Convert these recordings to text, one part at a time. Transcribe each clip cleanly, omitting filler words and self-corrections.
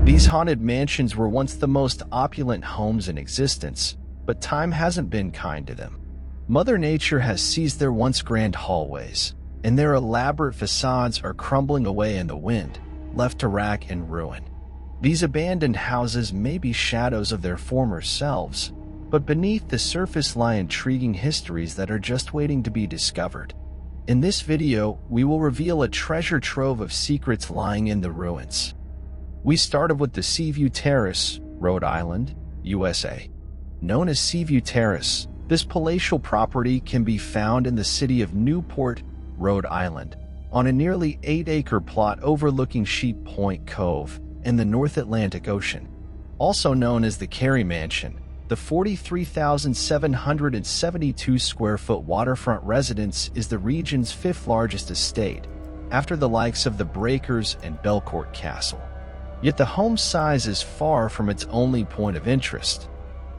These haunted mansions were once the most opulent homes in existence, but time hasn't been kind to them. Mother Nature has seized their once grand hallways, and their elaborate facades are crumbling away in the wind, left to rack and ruin. These abandoned houses may be shadows of their former selves, but beneath the surface lie intriguing histories that are just waiting to be discovered. In this video, we will reveal a treasure trove of secrets lying in the ruins. We started with the View Terrace, Rhode Island, USA. Known as View Terrace, this palatial property can be found in the city of Newport, Rhode Island, on a nearly 8-acre plot overlooking Sheep Point Cove and the North Atlantic Ocean. Also known as the Carey Mansion, the 43,772 square foot waterfront residence is the region's 5th largest estate, after the likes of the Breakers and Belcourt Castle. Yet the home's size is far from its only point of interest.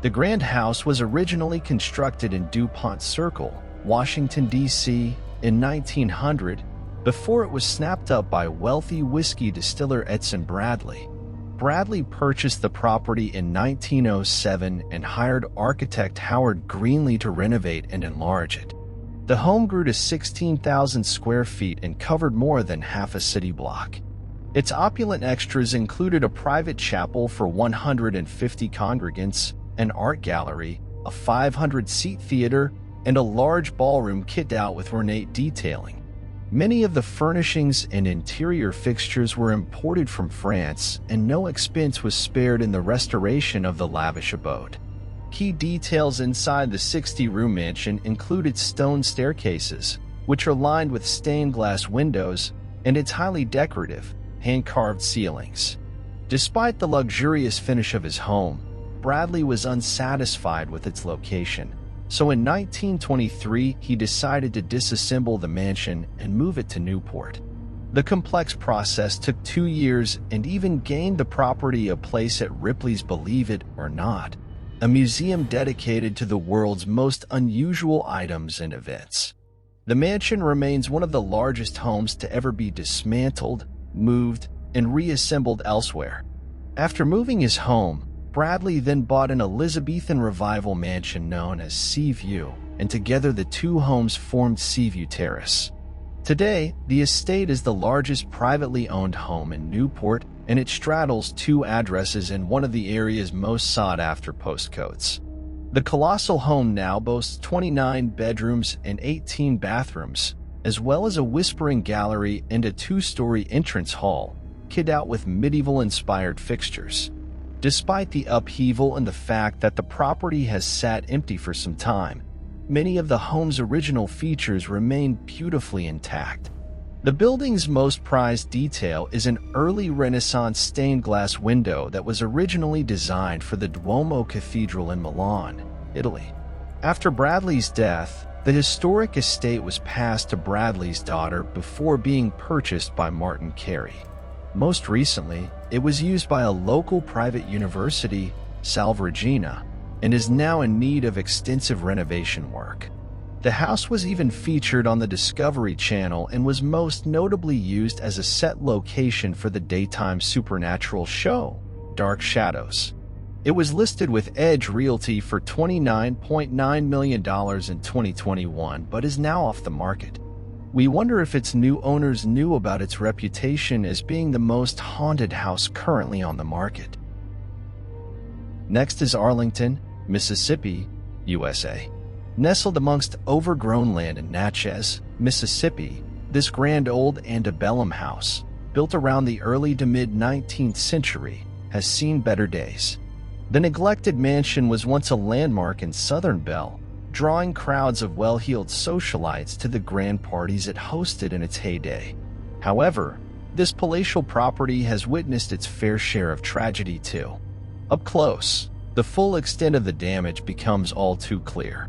The grand house was originally constructed in DuPont Circle, Washington, D.C. in 1900, before it was snapped up by wealthy whiskey distiller Edson Bradley. Bradley purchased the property in 1907 and hired architect Howard Greenlee to renovate and enlarge it. The home grew to 16,000 square feet and covered more than half a city block. Its opulent extras included a private chapel for 150 congregants, an art gallery, a 500-seat theater, and a large ballroom kitted out with ornate detailing. Many of the furnishings and interior fixtures were imported from France, and no expense was spared in the restoration of the lavish abode. Key details inside the 60-room mansion included stone staircases, which are lined with stained glass windows, and its highly decorative, hand-carved ceilings. Despite the luxurious finish of his home, Bradley was unsatisfied with its location, so in 1923 he decided to disassemble the mansion and move it to Newport. The complex process took 2 years and even gained the property a place at Ripley's Believe It or Not, a museum dedicated to the world's most unusual items and events. The mansion remains one of the largest homes to ever be dismantled, moved, and reassembled elsewhere. After moving his home, Bradley then bought an Elizabethan revival mansion known as Seaview, and together the two homes formed View Terrace. Today, the estate is the largest privately owned home in Newport, and it straddles 2 addresses in one of the area's most sought-after postcodes. The colossal home now boasts 29 bedrooms and 18 bathrooms, as well as a whispering gallery and a 2-story entrance hall, kitted out with medieval-inspired fixtures. Despite the upheaval and the fact that the property has sat empty for some time, many of the home's original features remain beautifully intact. The building's most prized detail is an early Renaissance stained glass window that was originally designed for the Duomo Cathedral in Milan, Italy. After Bradley's death, the historic estate was passed to Bradley's daughter before being purchased by Martin Carey. Most recently, it was used by a local private university, Salve Regina, and is now in need of extensive renovation work. The house was even featured on the Discovery Channel and was most notably used as a set location for the daytime supernatural show, Dark Shadows. It was listed with Edge Realty for $29.9 million in 2021, but is now off the market. We wonder if its new owners knew about its reputation as being the most haunted house currently on the market. Next is Arlington, Mississippi, USA. Nestled amongst overgrown land in Natchez, Mississippi, this grand old antebellum house, built around the early to mid-19th century, has seen better days. The neglected mansion was once a landmark in Southern Belle, drawing crowds of well-heeled socialites to the grand parties it hosted in its heyday. However, this palatial property has witnessed its fair share of tragedy too. Up close, the full extent of the damage becomes all too clear.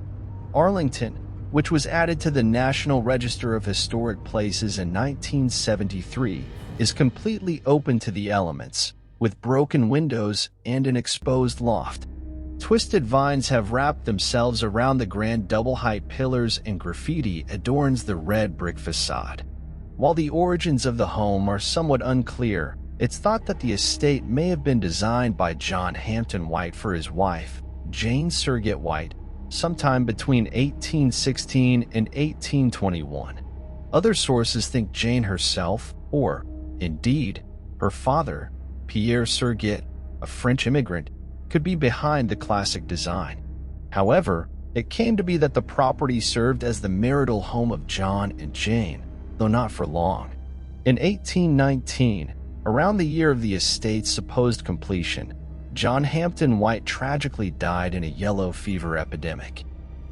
Arlington, which was added to the National Register of Historic Places in 1973, is completely open to the elements, with broken windows and an exposed loft. Twisted vines have wrapped themselves around the grand double-height pillars and graffiti adorns the red brick facade. While the origins of the home are somewhat unclear, It's thought that the estate may have been designed by John Hampden White for his wife, Jane Surratt White, sometime between 1816 and 1821. Other sources think Jane herself, or, indeed, her father, Pierre Surratt, a French immigrant, could be behind the classic design. However, it came to be that the property served as the marital home of John and Jane, though not for long. In 1819, around the year of the estate's supposed completion, John Hampden White tragically died in a yellow fever epidemic.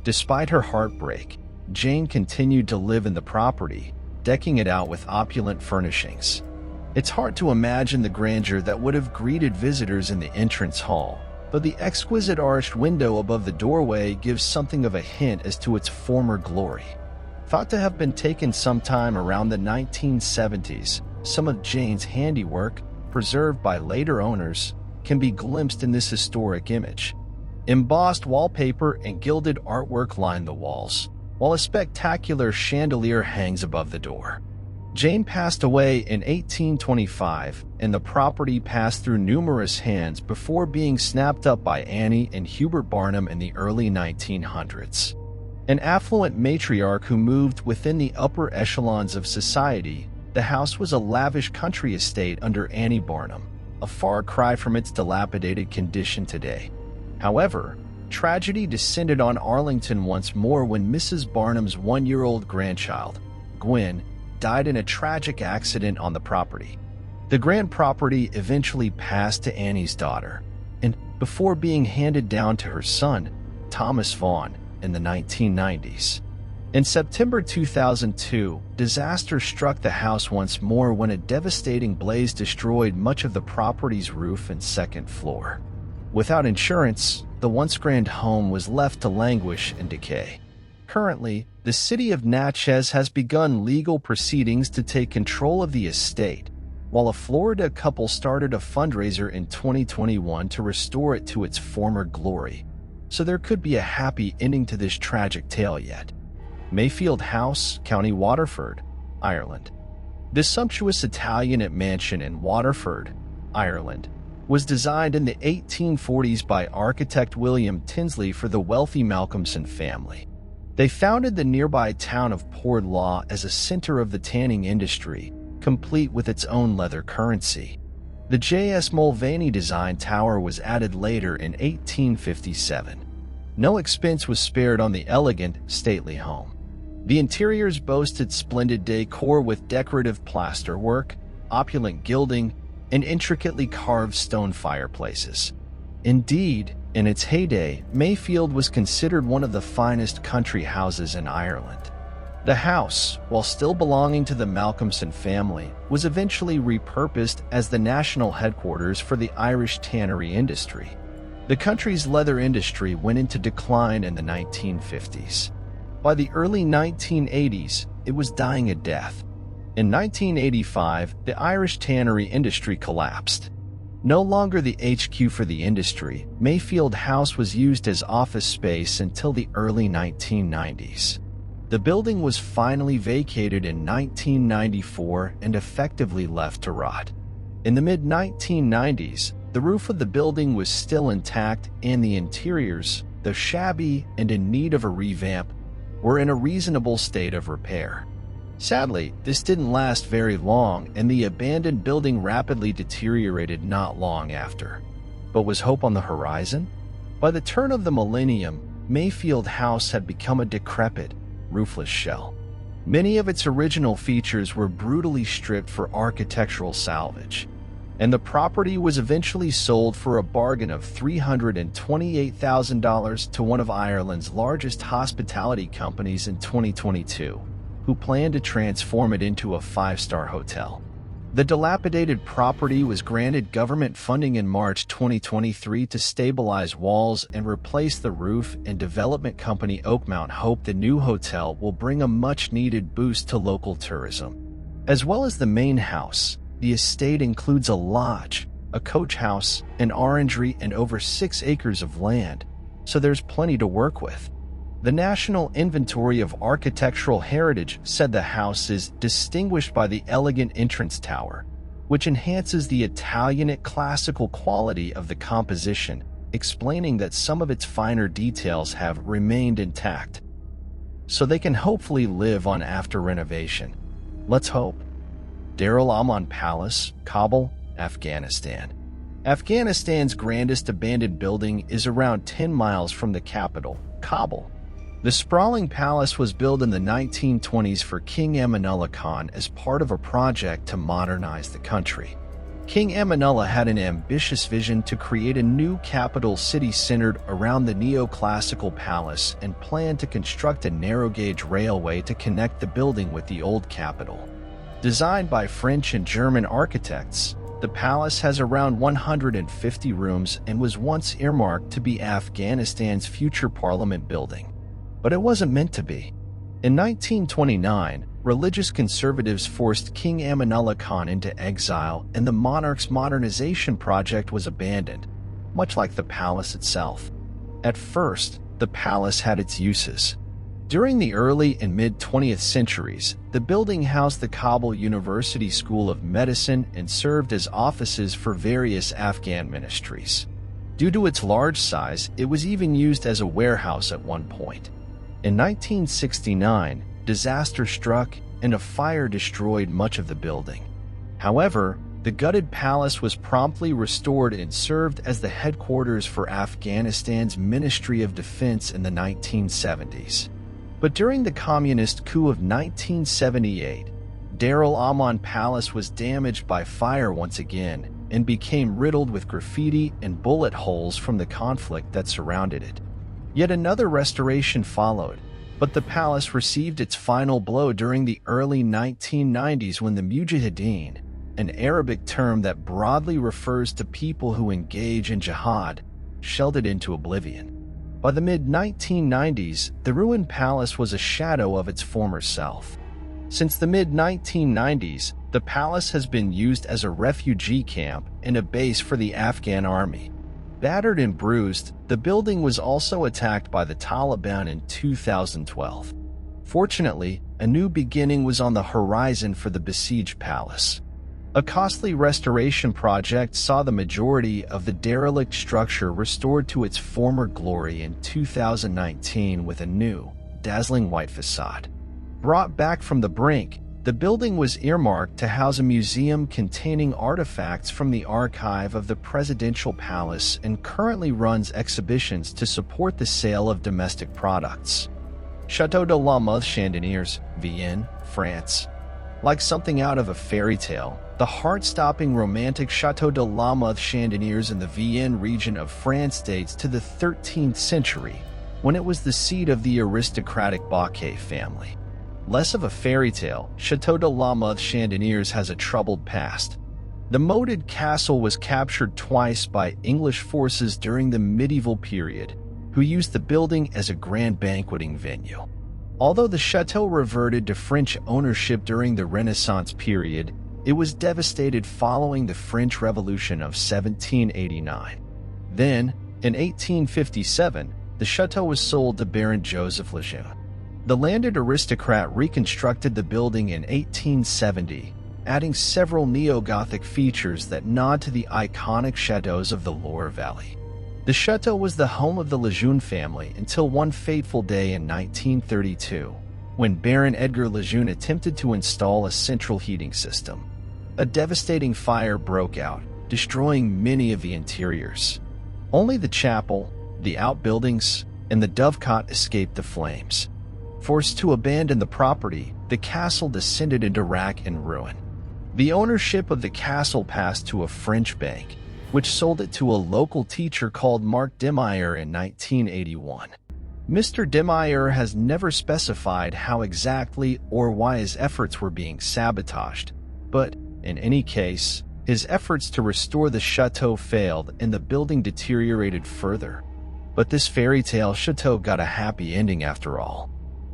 Despite her heartbreak, Jane continued to live in the property, decking it out with opulent furnishings. It's hard to imagine the grandeur that would have greeted visitors in the entrance hall, but the exquisite arched window above the doorway gives something of a hint as to its former glory. Thought to have been taken sometime around the 1970s, some of Jane's handiwork, preserved by later owners, can be glimpsed in this historic image. Embossed wallpaper and gilded artwork line the walls, while a spectacular chandelier hangs above the door. Jane passed away in 1825, and the property passed through numerous hands before being snapped up by Annie and Hubert Barnum in the early 1900s. An affluent matriarch who moved within the upper echelons of society, the house was a lavish country estate under Annie Barnum, a far cry from its dilapidated condition today. However, tragedy descended on Arlington once more when Mrs. Barnum's one-year-old grandchild, Gwen, died in a tragic accident on the property. The grand property eventually passed to Annie's daughter, and before being handed down to her son, Thomas Vaughan, in the 1990s. In September 2002, disaster struck the house once more when a devastating blaze destroyed much of the property's roof and second floor. Without insurance, the once grand home was left to languish and decay. Currently, the city of Natchez has begun legal proceedings to take control of the estate, while a Florida couple started a fundraiser in 2021 to restore it to its former glory. So there could be a happy ending to this tragic tale yet. Mayfield House, County Waterford, Ireland. This sumptuous Italianate mansion in Waterford, Ireland, was designed in the 1840s by architect William Tinsley for the wealthy Malcolmson family. They founded the nearby town of Port Law as a center of the tanning industry, complete with its own leather currency. The J.S. Mulvaney design tower was added later in 1857. No expense was spared on the elegant, stately home. The interiors boasted splendid decor with decorative plasterwork, opulent gilding, and intricately carved stone fireplaces. Indeed, in its heyday, Mayfield was considered one of the finest country houses in Ireland. The house, while still belonging to the Malcolmson family, was eventually repurposed as the national headquarters for the Irish tannery industry. The country's leather industry went into decline in the 1950s. By the early 1980s, it was dying a death. In 1985, the Irish tannery industry collapsed. No longer the HQ for the industry, Mayfield House was used as office space until the early 1990s. The building was finally vacated in 1994 and effectively left to rot. In the mid-1990s, the roof of the building was still intact and the interiors, though shabby and in need of a revamp, were in a reasonable state of repair. Sadly, this didn't last very long and the abandoned building rapidly deteriorated not long after. But was hope on the horizon? By the turn of the millennium, Mayfield House had become a decrepit, roofless shell. Many of its original features were brutally stripped for architectural salvage, and the property was eventually sold for a bargain of $328,000 to one of Ireland's largest hospitality companies in 2022, who planned to transform it into a five-star hotel. The dilapidated property was granted government funding in March 2023 to stabilize walls and replace the roof, and development company Oakmount hope the new hotel will bring a much-needed boost to local tourism. As well as the main house, the estate includes a lodge, a coach house, an orangery, and over 6 acres of land, so there's plenty to work with. The National Inventory of Architectural Heritage said the house is distinguished by the elegant entrance tower, which enhances the Italianate classical quality of the composition, explaining that some of its finer details have remained intact, so they can hopefully live on after renovation. Let's hope. Darul Aman Palace, Kabul, Afghanistan. Afghanistan's grandest abandoned building is around 10 miles from the capital, Kabul. The sprawling palace was built in the 1920s for King Amanullah Khan as part of a project to modernize the country. King Amanullah had an ambitious vision to create a new capital city centered around the neoclassical palace and planned to construct a narrow-gauge railway to connect the building with the old capital. Designed by French and German architects, the palace has around 150 rooms and was once earmarked to be Afghanistan's future parliament building. But it wasn't meant to be. In 1929, religious conservatives forced King Amanullah Khan into exile and the monarch's modernization project was abandoned, much like the palace itself. At first, the palace had its uses. During the early and mid-20th centuries, the building housed the Kabul University School of Medicine and served as offices for various Afghan ministries. Due to its large size, it was even used as a warehouse at one point. In 1969, disaster struck and a fire destroyed much of the building. However, the gutted palace was promptly restored and served as the headquarters for Afghanistan's Ministry of Defense in the 1970s. But during the communist coup of 1978, Darul Aman Palace was damaged by fire once again and became riddled with graffiti and bullet holes from the conflict that surrounded it. Yet another restoration followed, but the palace received its final blow during the early 1990s when the Mujahideen, an Arabic term that broadly refers to people who engage in jihad, shelled it into oblivion. By the mid-1990s, the ruined palace was a shadow of its former self. Since the mid-1990s, the palace has been used as a refugee camp and a base for the Afghan army. Battered and bruised, the building was also attacked by the Taliban in 2012. Fortunately, a new beginning was on the horizon for the besieged palace. A costly restoration project saw the majority of the derelict structure restored to its former glory in 2019 with a new, dazzling white facade. Brought back from the brink, the building was earmarked to house a museum containing artifacts from the archive of the presidential palace and currently runs exhibitions to support the sale of domestic products. Chateau de Lama Chandeliers, Vienne, France. Like something out of a fairy tale, the heart-stopping romantic Chateau de Lama Chandeliers in the Vienne region of France dates to the 13th century, when it was the seat of the aristocratic Baquet family. Less of a fairy tale, Chateau de Lama Chandeliers has a troubled past. The moated castle was captured twice by English forces during the medieval period, who used the building as a grand banqueting venue. Although the chateau reverted to French ownership during the Renaissance period, it was devastated following the French Revolution of 1789. Then, in 1857, the chateau was sold to Baron Joseph Lejeune. The landed aristocrat reconstructed the building in 1870, adding several neo-Gothic features that nod to the iconic chateaus of the Loire Valley. The chateau was the home of the Lejeune family until one fateful day in 1932, when Baron Edgar Lejeune attempted to install a central heating system. A devastating fire broke out, destroying many of the interiors. Only the chapel, the outbuildings, and the dovecot escaped the flames. Forced to abandon the property, the castle descended into rack and ruin. The ownership of the castle passed to a French bank, which sold it to a local teacher called Marc Demeyer in 1981. Mr. Demeyer has never specified how exactly or why his efforts were being sabotaged, but, in any case, his efforts to restore the chateau failed and the building deteriorated further. But this fairy tale chateau got a happy ending after all.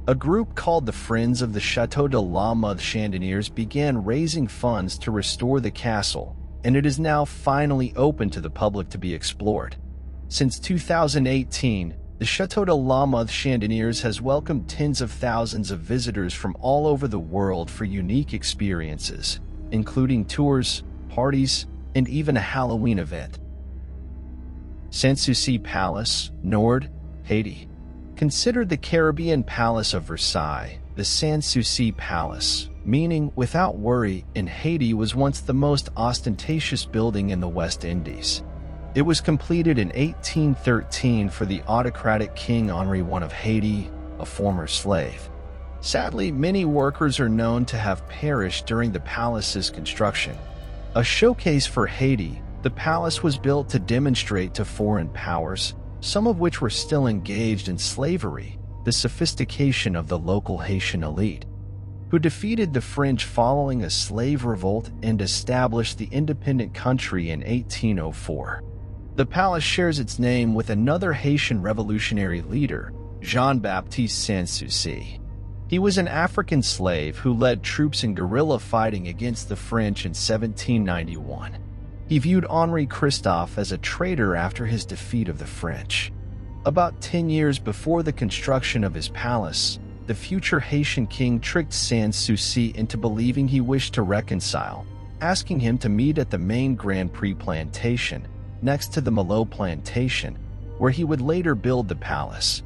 A group called the Friends of the Chateau de Lama Chandeliers began raising funds to restore the castle, and it is now finally open to the public to be explored. Since 2018, the Chateau de Lama Chandeliers has welcomed tens of thousands of visitors from all over the world for unique experiences, including tours, parties, and even a Halloween event. Sanssui Palace, Nord, Haiti. Considered the Caribbean Palace of Versailles, the Sanssui Palace, meaning without worry, in Haiti was once the most ostentatious building in the West Indies. It was completed in 1813 for the autocratic King Henri I of Haiti, a former slave. Sadly, many workers are known to have perished during the palace's construction. A showcase for Haiti, the palace was built to demonstrate to foreign powers, some of which were still engaged in slavery, the sophistication of the local Haitian elite, who defeated the French following a slave revolt and established the independent country in 1804. The palace shares its name with another Haitian revolutionary leader, Jean-Baptiste Sanssouci. He was an African slave who led troops in guerrilla fighting against the French in 1791. He viewed Henri Christophe as a traitor after his defeat of the French. About 10 years before the construction of his palace, the future Haitian king tricked Sanssouci into believing he wished to reconcile, asking him to meet at the main Grand Prix plantation, next to the Malo plantation, where he would later build the palace.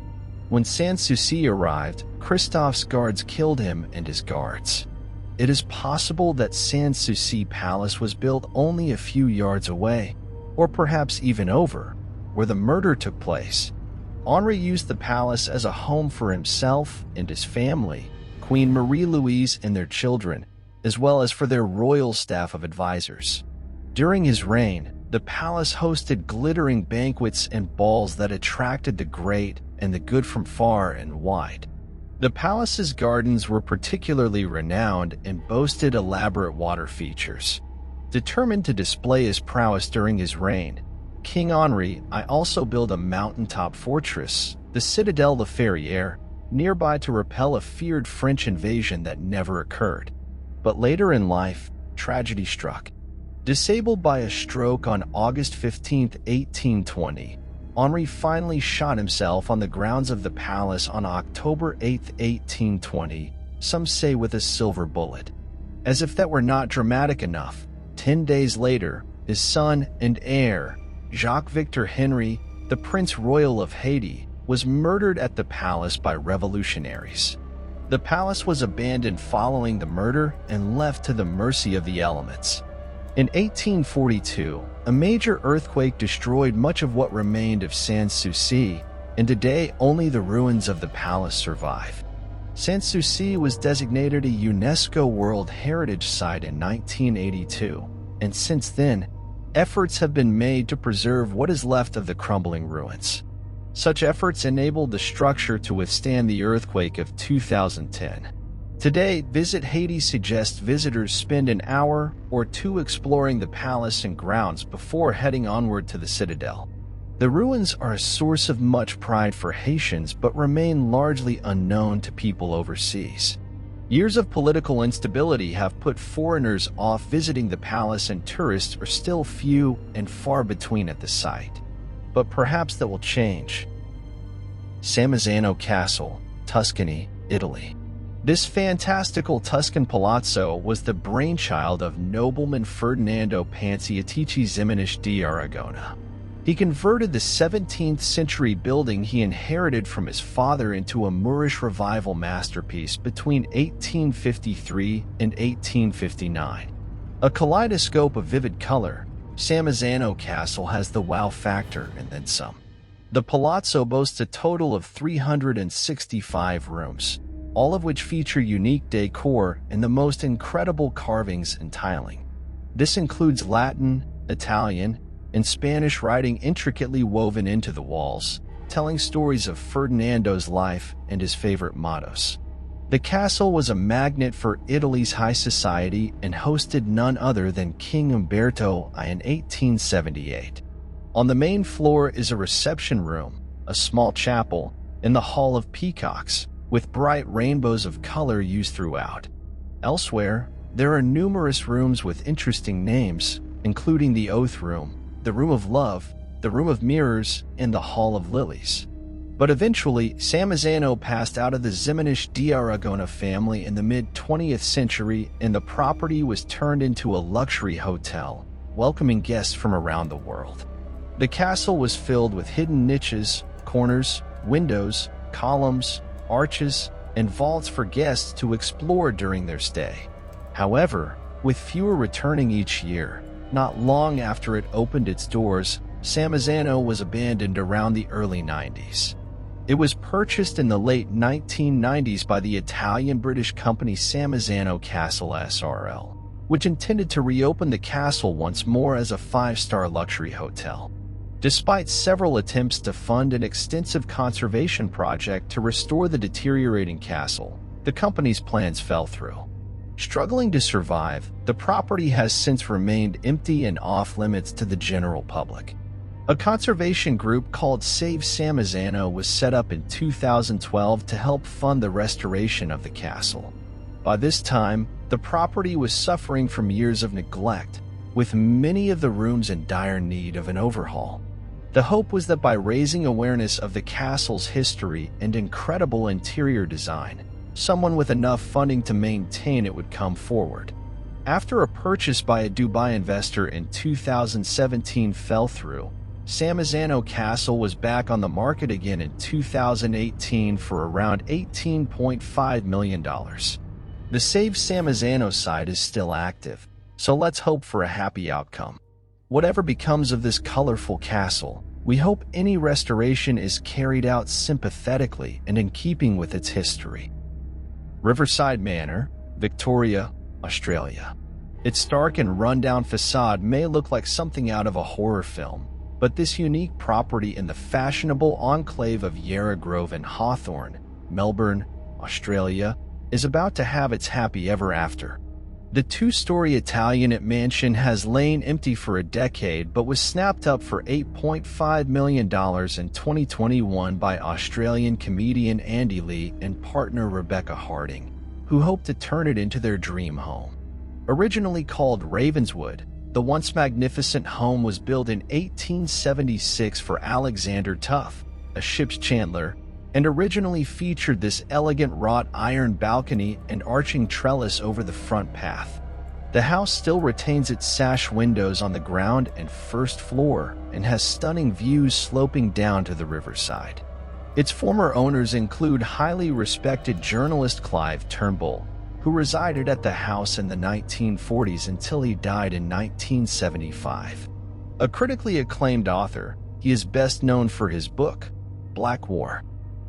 When Sanssouci arrived, Christophe's guards killed him and his guards. It is possible that Sanssouci Palace was built only a few yards away, or perhaps even over, where the murder took place. Henri used the palace as a home for himself and his family, Queen Marie-Louise and their children, as well as for their royal staff of advisors. During his reign, the palace hosted glittering banquets and balls that attracted the great and the good from far and wide. The palace's gardens were particularly renowned and boasted elaborate water features. Determined to display his prowess during his reign, King Henri I also built a mountaintop fortress, the Citadelle La Ferrière, nearby to repel a feared French invasion that never occurred. But later in life, tragedy struck. Disabled by a stroke on August 15, 1820, Henri finally shot himself on the grounds of the palace on October 8, 1820, some say with a silver bullet. As if that were not dramatic enough, 10 days later, his son and heir, Jacques-Victor Henry, the Prince Royal of Haiti, was murdered at the palace by revolutionaries. The palace was abandoned following the murder and left to the mercy of the elements. In 1842, a major earthquake destroyed much of what remained of Sanssouci, and today only the ruins of the palace survive. Sanssouci was designated a UNESCO World Heritage Site in 1982, and since then, efforts have been made to preserve what is left of the crumbling ruins. Such efforts enabled the structure to withstand the earthquake of 2010. Today, Visit Haiti suggests visitors spend an hour or two exploring the palace and grounds before heading onward to the citadel. The ruins are a source of much pride for Haitians but remain largely unknown to people overseas. Years of political instability have put foreigners off visiting the palace, and tourists are still few and far between at the site. But perhaps that will change. Samano Castle, Tuscany, Italy. This fantastical Tuscan palazzo was the brainchild of nobleman Ferdinando Panciatici Ximenes di Aragona. He converted the 17th century building he inherited from his father into a Moorish revival masterpiece between 1853 and 1859. A kaleidoscope of vivid color, Samano Castle has the wow factor and then some. The palazzo boasts a total of 365 rooms, all of which feature unique decor and the most incredible carvings and tiling. This includes Latin, Italian, and Spanish writing intricately woven into the walls, telling stories of Ferdinando's life and his favorite mottos. The castle was a magnet for Italy's high society and hosted none other than King Umberto I in 1878. On the main floor is a reception room, a small chapel, and the Hall of Peacocks, with bright rainbows of color used throughout. Elsewhere, there are numerous rooms with interesting names, including the Oath Room, the Room of Love, the Room of Mirrors, and the Hall of Lilies. But eventually, Samano passed out of the Zimanish d'Aragona family in the mid-20th century, and the property was turned into a luxury hotel, welcoming guests from around the world. The castle was filled with hidden niches, corners, windows, columns, arches, and vaults for guests to explore during their stay. However, with fewer returning each year, not long after it opened its doors, Samano was abandoned around the early 90s. It was purchased in the late 1990s by the Italian-British company Samano Castle SRL, which intended to reopen the castle once more as a 5-star luxury hotel. Despite several attempts to fund an extensive conservation project to restore the deteriorating castle, the company's plans fell through. Struggling to survive, the property has since remained empty and off-limits to the general public. A conservation group called Save Samano was set up in 2012 to help fund the restoration of the castle. By this time, the property was suffering from years of neglect, with many of the rooms in dire need of an overhaul. The hope was that by raising awareness of the castle's history and incredible interior design, someone with enough funding to maintain it would come forward. After a purchase by a Dubai investor in 2017 fell through, Samano Castle was back on the market again in 2018 for around $18.5 million. The Save Samano site is still active, so let's hope for a happy outcome. Whatever becomes of this colorful castle, we hope any restoration is carried out sympathetically and in keeping with its history. Riverside Manor, Victoria, Australia. Its stark and rundown facade may look like something out of a horror film, but this unique property in the fashionable enclave of Yarra Grove in Hawthorne, Melbourne, Australia, is about to have its happy ever after. The 2-story Italianate mansion has lain empty for a decade but was snapped up for $8.5 million in 2021 by Australian comedian Andy Lee and partner Rebecca Harding, who hope to turn it into their dream home. Originally called Ravenswood, the once magnificent home was built in 1876 for Alexander Tuff, a ship's chandler, and originally featured this elegant wrought iron balcony and arching trellis over the front path. The house still retains its sash windows on the ground and first floor and has stunning views sloping down to the riverside. Its former owners include highly respected journalist Clive Turnbull, who resided at the house in the 1940s until he died in 1975. A critically acclaimed author, he is best known for his book, Black War.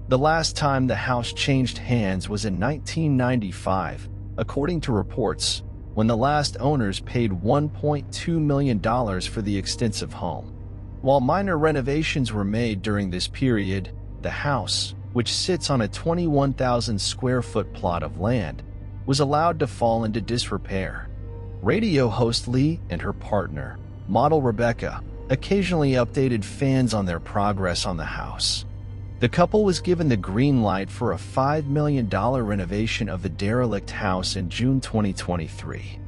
The last time the house changed hands was in 1995, according to reports, when the last owners paid $1.2 million for the extensive home. While minor renovations were made during this period, the house, which sits on a 21,000 square foot plot of land, was allowed to fall into disrepair. Radio host Lee and her partner, model Rebecca, occasionally updated fans on their progress on the house. The couple was given the green light for a $5 million renovation of the derelict house in June 2023.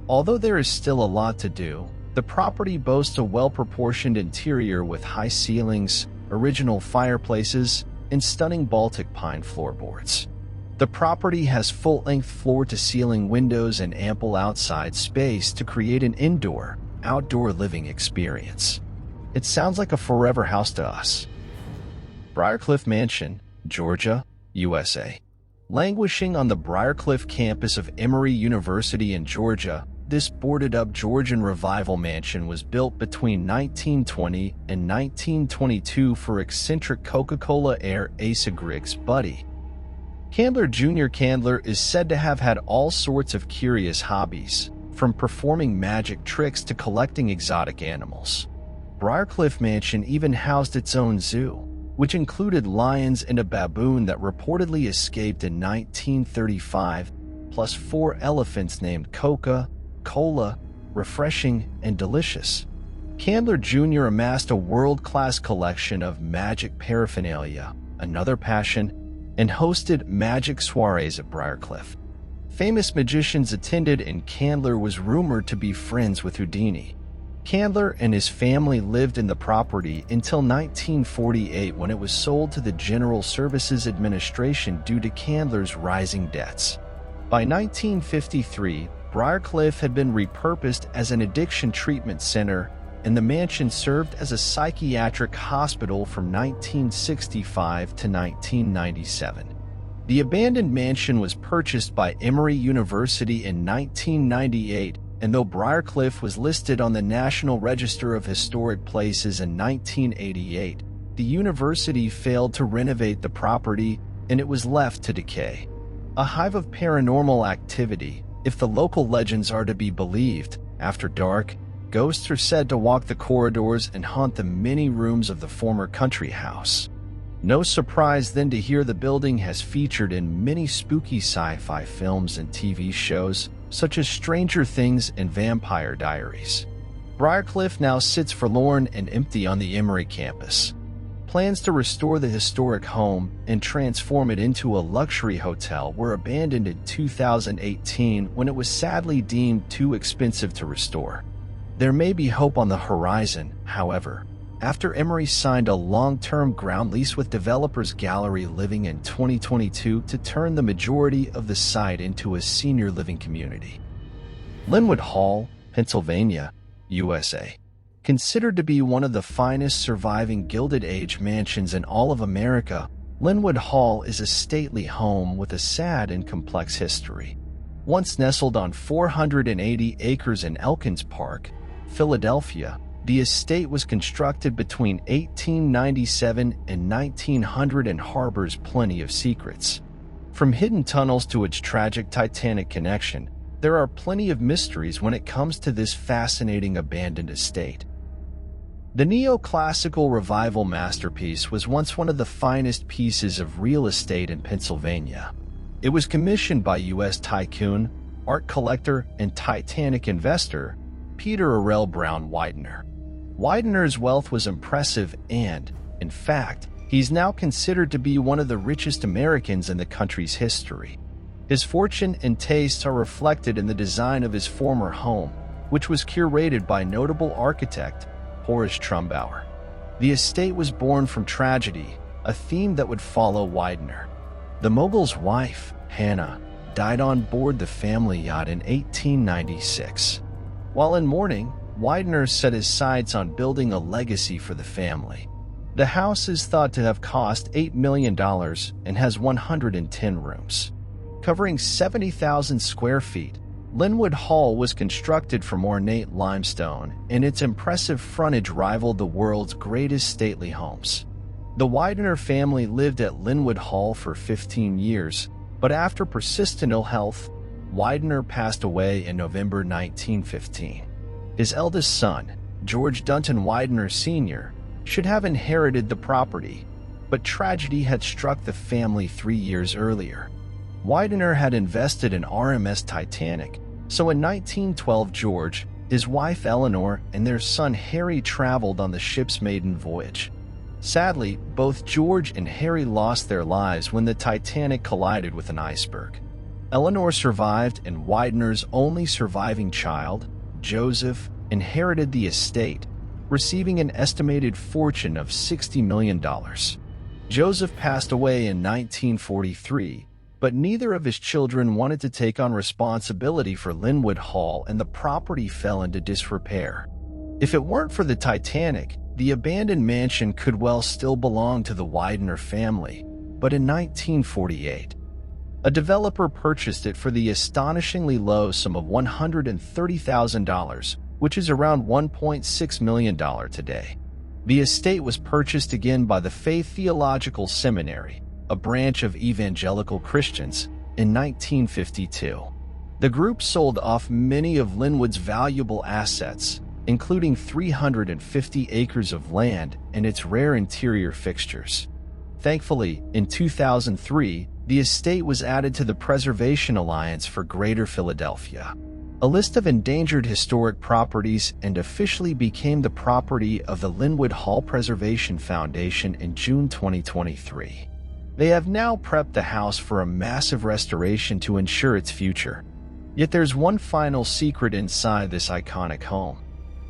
Although there is still a lot to do, the property boasts a well-proportioned interior with high ceilings, original fireplaces, and stunning Baltic pine floorboards. The property has full-length floor-to-ceiling windows and ample outside space to create an indoor, outdoor living experience. It sounds like a forever house to us. Briarcliff Mansion, Georgia, USA. Languishing on the Briarcliff campus of Emory University in Georgia, this boarded-up Georgian revival mansion was built between 1920 and 1922 for eccentric Coca-Cola heir Asa Griggs' buddy. Candler Jr. Candler is said to have had all sorts of curious hobbies, from performing magic tricks to collecting exotic animals. Briarcliff Mansion even housed its own zoo, which included lions and a baboon that reportedly escaped in 1935, plus 4 elephants named Coca-Cola, Refreshing, and Delicious. Candler Jr. amassed a world-class collection of magic paraphernalia, another passion, and hosted magic soirees at Briarcliff. Famous magicians attended, and Candler was rumored to be friends with Houdini. Candler and his family lived in the property until 1948 when it was sold to the General Services Administration due to Candler's rising debts. By 1953, Briarcliff had been repurposed as an addiction treatment center, and the mansion served as a psychiatric hospital from 1965 to 1997. The abandoned mansion was purchased by Emory University in 1998, and though Briarcliff was listed on the National Register of Historic Places in 1988, the university failed to renovate the property and it was left to decay. A hive of paranormal activity, if the local legends are to be believed. After dark, ghosts are said to walk the corridors and haunt the many rooms of the former country house. No surprise then to hear the building has featured in many spooky sci-fi films and TV shows, such as Stranger Things and Vampire Diaries. Briarcliff now sits forlorn and empty on the Emory campus. Plans to restore the historic home and transform it into a luxury hotel were abandoned in 2018 when it was sadly deemed too expensive to restore. There may be hope on the horizon, however, after Emory signed a long-term ground lease with Developers Gallery Living in 2022 to turn the majority of the site into a senior living community. Lynwood Hall, Pennsylvania, USA. Considered to be one of the finest surviving Gilded Age mansions in all of America, Lynwood Hall is a stately home with a sad and complex history. Once nestled on 480 acres in Elkins Park, Philadelphia, the estate was constructed between 1897 and 1900 and harbors plenty of secrets. From hidden tunnels to its tragic Titanic connection, there are plenty of mysteries when it comes to this fascinating abandoned estate. The neoclassical revival masterpiece was once one of the finest pieces of real estate in Pennsylvania. It was commissioned by U.S. tycoon, art collector, and Titanic investor Peter Arrell Brown Widener. Widener's wealth was impressive and, in fact, he's now considered to be one of the richest Americans in the country's history. His fortune and tastes are reflected in the design of his former home, which was curated by notable architect Horace Trumbauer. The estate was born from tragedy, a theme that would follow Widener. The mogul's wife, Hannah, died on board the family yacht in 1896. While in mourning, Widener set his sights on building a legacy for the family. The house is thought to have cost $8 million and has 110 rooms. Covering 70,000 square feet, Lynwood Hall was constructed from ornate limestone, and its impressive frontage rivaled the world's greatest stately homes. The Widener family lived at Lynwood Hall for 15 years, but after persistent ill health, Widener passed away in November 1915. His eldest son, George Dunton Widener Sr., should have inherited the property, but tragedy had struck the family 3 years earlier. Widener had invested in RMS Titanic, so in 1912 George, his wife Eleanor, and their son Harry traveled on the ship's maiden voyage. Sadly, both George and Harry lost their lives when the Titanic collided with an iceberg. Eleanor survived, and Widener's only surviving child, Joseph, inherited the estate, receiving an estimated fortune of $60 million. Joseph passed away in 1943, but neither of his children wanted to take on responsibility for Lynwood Hall, and the property fell into disrepair. If it weren't for the Titanic, the abandoned mansion could well still belong to the Widener family, but in 1948, a developer purchased it for the astonishingly low sum of $130,000, which is around $1.6 million today. The estate was purchased again by the Faith Theological Seminary, a branch of evangelical Christians, in 1952. The group sold off many of Lynwood's valuable assets, including 350 acres of land and its rare interior fixtures. Thankfully, in 2003, the estate was added to the Preservation Alliance for Greater Philadelphia, a list of endangered historic properties, and officially became the property of the Lynwood Hall Preservation Foundation in June 2023. They have now prepped the house for a massive restoration to ensure its future. Yet there's one final secret inside this iconic home.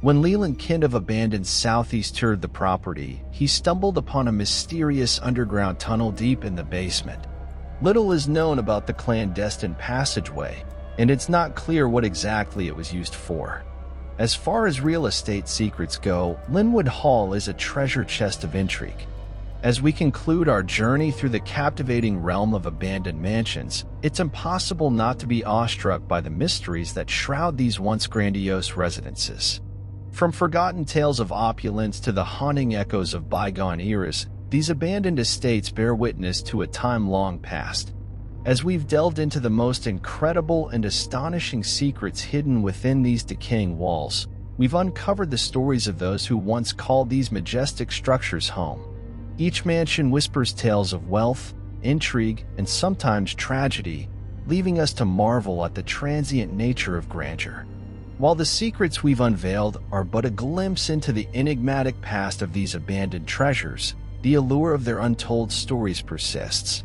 When Leland Kind abandoned Southeast toured the property, he stumbled upon a mysterious underground tunnel deep in the basement. Little is known about the clandestine passageway, and it's not clear what exactly it was used for. As far as real estate secrets go, Lynwood Hall is a treasure chest of intrigue. As we conclude our journey through the captivating realm of abandoned mansions, it's impossible not to be awestruck by the mysteries that shroud these once grandiose residences. From forgotten tales of opulence to the haunting echoes of bygone eras, these abandoned estates bear witness to a time long past. As we've delved into the most incredible and astonishing secrets hidden within these decaying walls, we've uncovered the stories of those who once called these majestic structures home. Each mansion whispers tales of wealth, intrigue, and sometimes tragedy, leaving us to marvel at the transient nature of grandeur. While the secrets we've unveiled are but a glimpse into the enigmatic past of these abandoned treasures, the allure of their untold stories persists.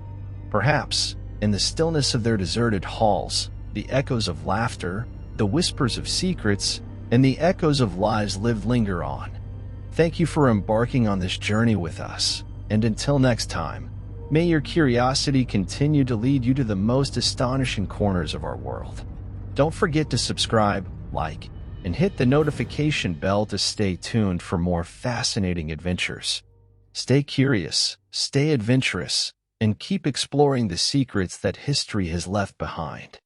Perhaps, in the stillness of their deserted halls, the echoes of laughter, the whispers of secrets, and the echoes of lives lived linger on. Thank you for embarking on this journey with us, and until next time, may your curiosity continue to lead you to the most astonishing corners of our world. Don't forget to subscribe, like, and hit the notification bell to stay tuned for more fascinating adventures. Stay curious, stay adventurous, and keep exploring the secrets that history has left behind.